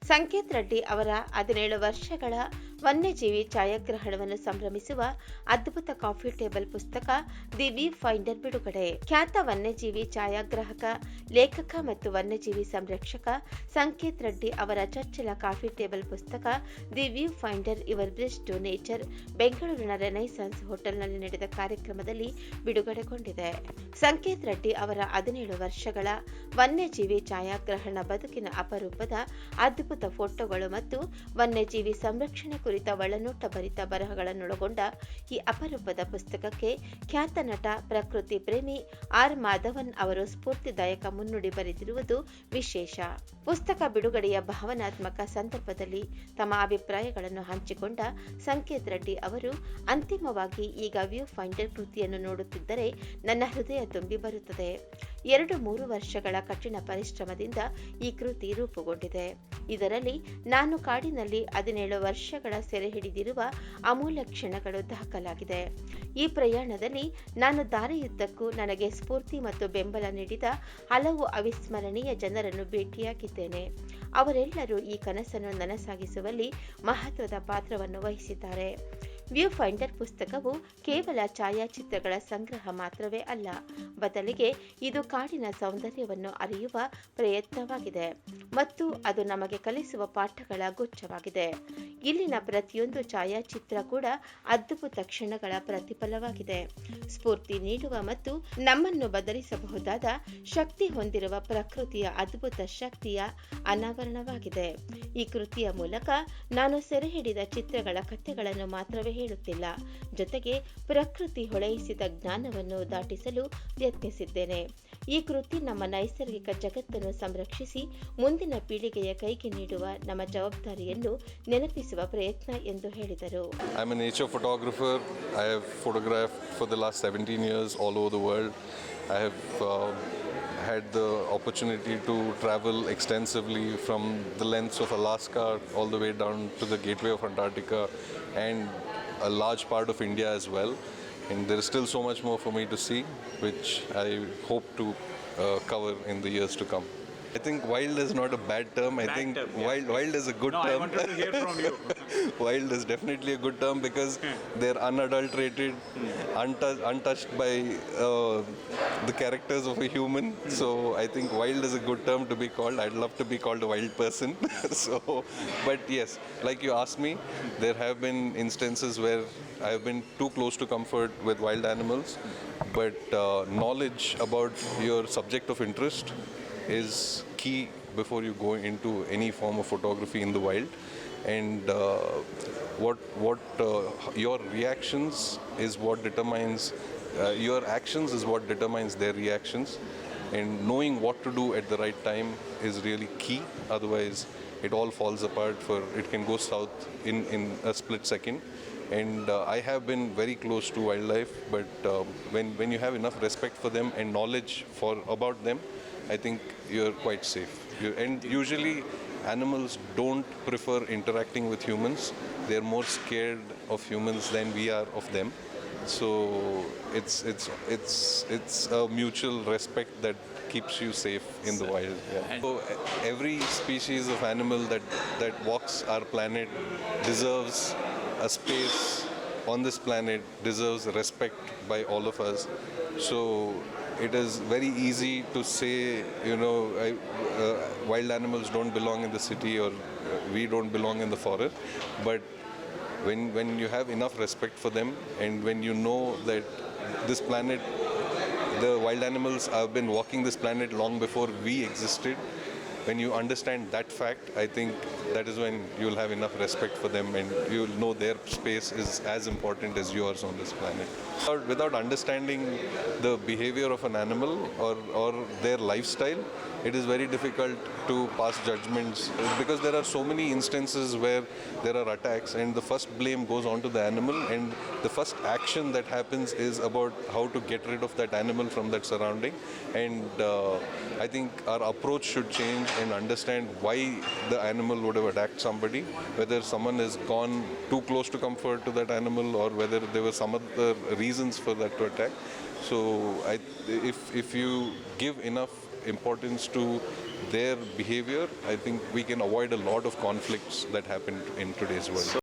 ಸಂಕೇತ್ ರೆಡ್ಡಿ ಅವರ 17 ವರ್ಷಗಳ ವನ್ಯಜೀವಿ ಛಾಯಾಗ್ರಹಣವನ್ನು ಸಂಭ್ರಮಿಸುವ ಅದ್ಭುತ ಕಾಫಿ ಟೇಬಲ್ ಪುಸ್ತಕ ದಿ ವ್ಯೂ ಫೈಂಡರ್ ಬಿಡುಗಡೆ. ಖ್ಯಾತ ವನ್ಯಜೀವಿ ಛಾಯಾಗ್ರಾಹಕ, ಲೇಖಕ ಮತ್ತು ವನ್ಯಜೀವಿ ಸಂರಕ್ಷಕ ಸಂಕೇತ್ ರೆಡ್ಡಿ ಅವರ ಚೊಚ್ಚಲ ಕಾಫಿ ಟೇಬಲ್ ಪುಸ್ತಕ the viewfinder your bridge to nature ಬೆಂಗಳೂರಿನ ರೆನೈಸಾನ್ಸ್ ಹೋಟೆಲ್ನಲ್ಲಿ ನಡೆದ ಕಾರ್ಯಕ್ರಮದಲ್ಲಿ ಬಿಡುಗಡೆಗೊಂಡಿದೆ. ಸಂಕೇತ್ ರೆಡ್ಡಿ ಅವರ 17 ವರ್ಷಗಳ ವನ್ಯಜೀವಿ ಛಾಯಾಗ್ರಹಣ ಬದುಕಿನ ಅಪರೂಪದ ಅದ್ಭುತ ಫೋಟೋಗಳು ಮತ್ತು ವನ್ಯಜೀವಿ ಸಂರಕ್ಷಣೆ ಕುರಿತ ಒಳನೋಟ ಭರಿತ ಬರಹಗಳನ್ನೊಳಗೊಂಡ ಈ ಅಪರೂಪದ ಪುಸ್ತಕಕ್ಕೆ ಖ್ಯಾತ ನಟ, ಪ್ರಕೃತಿ ಪ್ರೇಮಿ ಆರ್ ಮಾಧವನ್ ಅವರು ಸ್ಫೂರ್ತಿದಾಯಕ ಮುನ್ನುಡಿ ಬರೆದಿರುವುದು ವಿಶೇಷ. ಪುಸ್ತಕ ಬಿಡುಗಡೆಯ ಭಾವನಾತ್ಮಕ ಸಂದರ್ಭದಲ್ಲಿ ತಮ್ಮ ಅಭಿಪ್ರಾಯಗಳನ್ನು ಹಂಚಿಕೊಂಡ ಸಂಕೇತ್ ರೆಡ್ಡಿ ಅವರು, ಅಂತಿಮವಾಗಿ ಈಗ ವ್ಯೂ ಫೈಂಡರ್ ಕೃತಿಯನ್ನು ನೋಡುತ್ತಿದ್ದರೆ ನನ್ನ ಹೃದಯ ತುಂಬಿ ಬರುತ್ತದೆ. 2-3 ವರ್ಷಗಳ ಕಠಿಣ ಪರಿಶ್ರಮದಿಂದ ಈ ಕೃತಿ ರೂಪುಗೊಂಡಿದೆ. ಇದರಲ್ಲಿ ನಾನು ಕಾಡಿನಲ್ಲಿ 17 ವರ್ಷಗಳ ಸೆರೆ ಹಿಡಿದಿರುವ ಅಮೂಲ್ಯ ಕ್ಷಣಗಳು ದಾಖಲಾಗಿದೆ. ಈ ಪ್ರಯಾಣದಲ್ಲಿ ನಾನು ದಾರಿಯುದ್ದಕ್ಕೂ ನನಗೆ ಸ್ಫೂರ್ತಿ ಮತ್ತು ಬೆಂಬಲ ನೀಡಿದ ಹಲವು ಅವಿಸ್ಮರಣೀಯ ಜನರನ್ನು ಭೇಟಿಯಾಗಿದ್ದೇನೆ. ಅವರೆಲ್ಲರೂ ಈ ಕನಸನ್ನು ನನಸಾಗಿಸುವಲ್ಲಿ ಮಹತ್ವದ ಪಾತ್ರವನ್ನು ವಹಿಸಿದ್ದಾರೆ. ವ್ಯೂ ಫೈಂಡರ್ ಪುಸ್ತಕವು ಕೇವಲ ಛಾಯಾಚಿತ್ರಗಳ ಸಂಗ್ರಹ ಮಾತ್ರವೇ ಅಲ್ಲ, ಬದಲಿಗೆ ಇದು ಕಾಡಿನ ಸೌಂದರ್ಯವನ್ನು ಅರಿಯುವ ಪ್ರಯತ್ನವಾಗಿದೆ ಮತ್ತು ಅದು ನಮಗೆ ಕಲಿಸುವ ಪಾಠಗಳ ಗುಚ್ಛವಾಗಿದೆ. ಇಲ್ಲಿನ ಪ್ರತಿಯೊಂದು ಛಾಯಾಚಿತ್ರ ಕೂಡ ಅದ್ಭುತ ಕ್ಷಣಗಳ ಪ್ರತಿಫಲವಾಗಿದೆ. ಸ್ಫೂರ್ತಿ ನೀಡುವ ಮತ್ತು ನಮ್ಮನ್ನು ಬದಲಿಸಬಹುದಾದ ಶಕ್ತಿ ಹೊಂದಿರುವ ಪ್ರಕೃತಿಯ ಅದ್ಭುತ ಶಕ್ತಿಯ ಅನಾವರಣವಾಗಿದೆ. ಈ ಕೃತಿಯ ಮೂಲಕ ನಾನು ಸೆರೆ ಹಿಡಿದ ಚಿತ್ರಗಳ ಕಥೆಗಳನ್ನು ಮಾತ್ರವೇ ಹೇಳುತ್ತಿಲ್ಲ, ಜೊತೆಗೆ ಪ್ರಕೃತಿ ಹೊಳೆಯಿಸಿದ ಜ್ಞಾನವನ್ನು ದಾಟಿಸಲು ಯತ್ನಿಸಿದ್ದೇನೆ. ಈ ಕೃತಿ ನಮ್ಮ ನೈಸರ್ಗಿಕ ಜಗತ್ತನ್ನು ಸಂರಕ್ಷಿಸಿ ಮುಂದಿನ ಪೀಳಿಗೆಯ ಕೈಗೆ ನೀಡುವ ನಮ್ಮ ಜವಾಬ್ದಾರಿಯನ್ನು ನೆನಪಿಸುವ ಪ್ರಯತ್ನ ಎಂದು ಹೇಳಿದರು. I am a nature photographer. I have photographed for the last 17 years all over the world. I have had the opportunity to travel extensively from the lengths of Alaska all the way down to the gateway of Antarctica and a large part of India as well. And there is still so much more for me to see, which I hope to cover in the years to come. I think wild is not a bad term. I think wild is a good term. I wanted to hear from you. Wild is definitely a good term because they're unadulterated, untouched by the characters of a human. So I think wild is a good term to be called. I'd love to be called a wild person. But yes, like you asked me, there have been instances where I have been too close to comfort with wild animals. But knowledge about your subject of interest is key before you go into any form of photography in the wild. And your reactions is what determines your actions is what determines their reactions, and knowing what to do at the right time is really key. Otherwise it all falls apart, for it can go south in a split second. And I have been very close to wildlife, but when you have enough respect for them and knowledge about them, I think you're quite safe. And usually animals don't prefer interacting with humans. They're more scared of humans than we are of them. So it's a mutual respect that keeps you safe in the wild. Yeah. So every species of animal that walks our planet deserves a space on this planet, deserves respect by all of us. So it is very easy to say, wild animals don't belong in the city, or we don't belong in the forest. But when you have enough respect for them, and when you know that this planet, the wild animals have been walking this planet long before we existed, when you understand that fact, I think that is when you'll have enough respect for them, and you'll know their space is as important as yours on this planet. Without understanding the behavior of an animal or their lifestyle, it is very difficult to pass judgments, because there are so many instances where there are attacks and the first blame goes on to the animal, and the first action that happens is about how to get rid of that animal from that surrounding. And I think our approach should change and understand why the animal would have attacked somebody, whether someone has gone too close to comfort to that animal, or whether there were some other reasons for that to attack. So if you give enough importance to their behavior, I think we can avoid a lot of conflicts that happen in today's world.